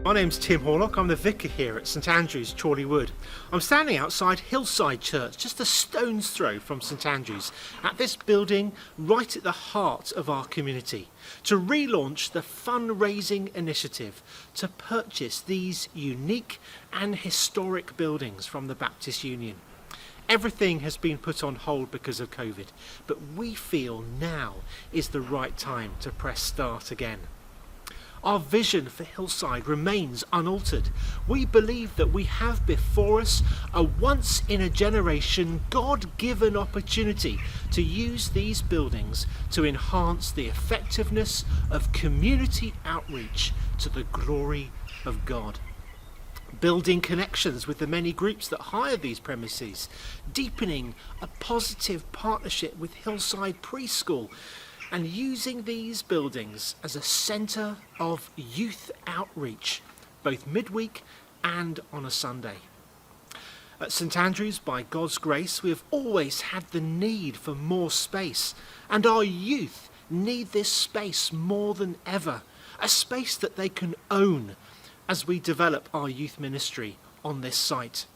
My name's Tim Horlock. I'm the vicar here at St Andrews, Chorleywood. I'm standing outside Hillside Church, just a stone's throw from St Andrews, at this building right at the heart of our community, to relaunch the fundraising initiative to purchase these unique and historic buildings from the Baptist Union. Everything has been put on hold because of COVID, but we feel now is the right time to press start again. Our vision for Hillside remains unaltered. We believe that we have before us a once-in-a-generation, God-given opportunity to use these buildings to enhance the effectiveness of community outreach to the glory of God. Building connections with the many groups that hire these premises, deepening a positive partnership with Hillside Preschool, and using these buildings as a centre of youth outreach, both midweek and on a Sunday. At St Andrews, by God's grace, we have always had the need for more space, and our youth need this space more than ever, a space that they can own as we develop our youth ministry on this site.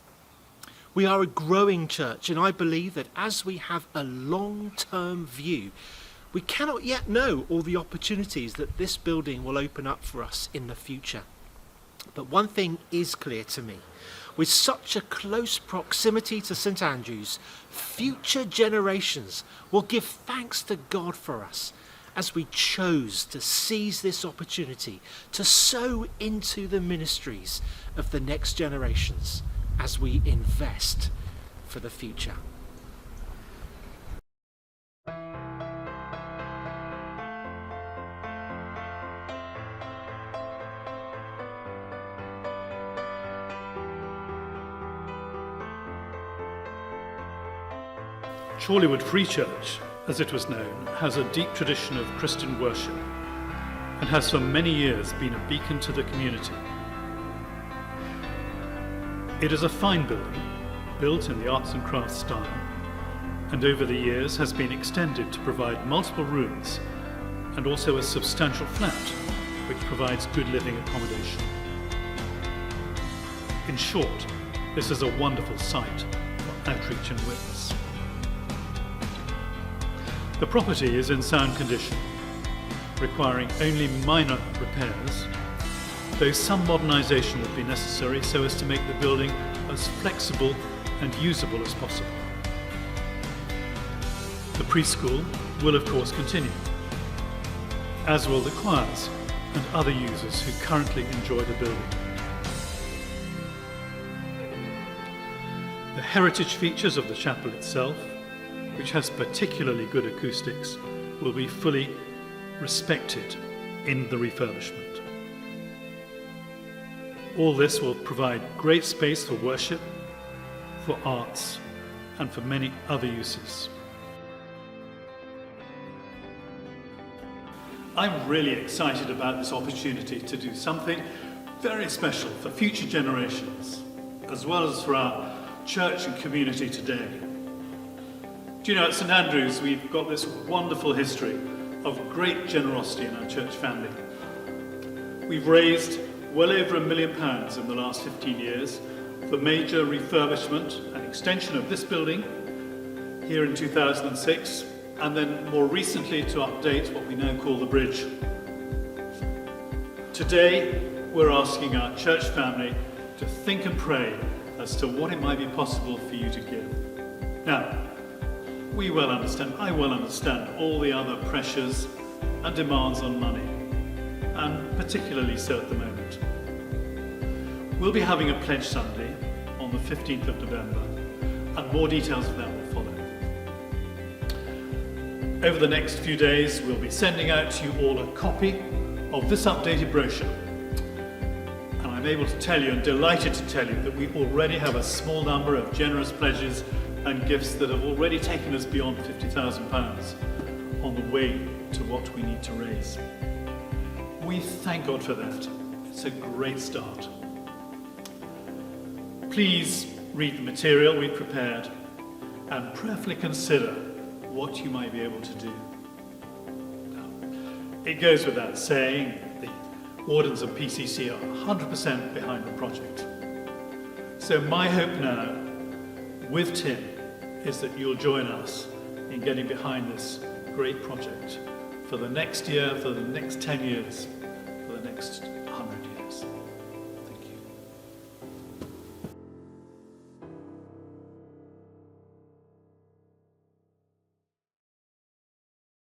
We are a growing church, and I believe that as we have a long-term view, we cannot yet know all the opportunities that this building will open up for us in the future. But one thing is clear to me. With such a close proximity to St Andrews, future generations will give thanks to God for us as we chose to seize this opportunity to sow into the ministries of the next generations as we invest for the future. Chorleywood Free Church, as it was known, has a deep tradition of Christian worship and has for many years been a beacon to the community. It is a fine building, built in the arts and crafts style, and over the years has been extended to provide multiple rooms and also a substantial flat, which provides good living accommodation. In short, this is a wonderful site for outreach and witness. The property is in sound condition, requiring only minor repairs, though some modernisation will be necessary so as to make the building as flexible and usable as possible. The preschool will of course continue, as will the choirs and other users who currently enjoy the building. The heritage features of the chapel itself, which has particularly good acoustics, will be fully respected in the refurbishment. All this will provide great space for worship, for arts, and for many other uses. I'm really excited about this opportunity to do something very special for future generations, as well as for our church and community today. Do you know, at St Andrews we've got this wonderful history of great generosity in our church family. We've raised well over £1 million in the last 15 years for major refurbishment and extension of this building here in 2006, and then more recently to update what we now call the bridge. Today we're asking our church family to think and pray as to what it might be possible for you to give. Now, I well understand all the other pressures and demands on money, and particularly so at the moment. We'll be having a Pledge Sunday on the 15th of November, and more details of that will follow. Over the next few days, we'll be sending out to you all a copy of this updated brochure. And I'm able to tell you, and delighted to tell you, that we already have a small number of generous pledges and gifts that have already taken us beyond £50,000 on the way to what we need to raise. We thank God for that. It's a great start. Please read the material we've prepared and prayerfully consider what you might be able to do. Now, it goes without saying, the Wardens and PCC are 100% behind the project. So my hope now, with Tim, is that you'll join us in getting behind this great project for the next year, for the next 10 years, for the next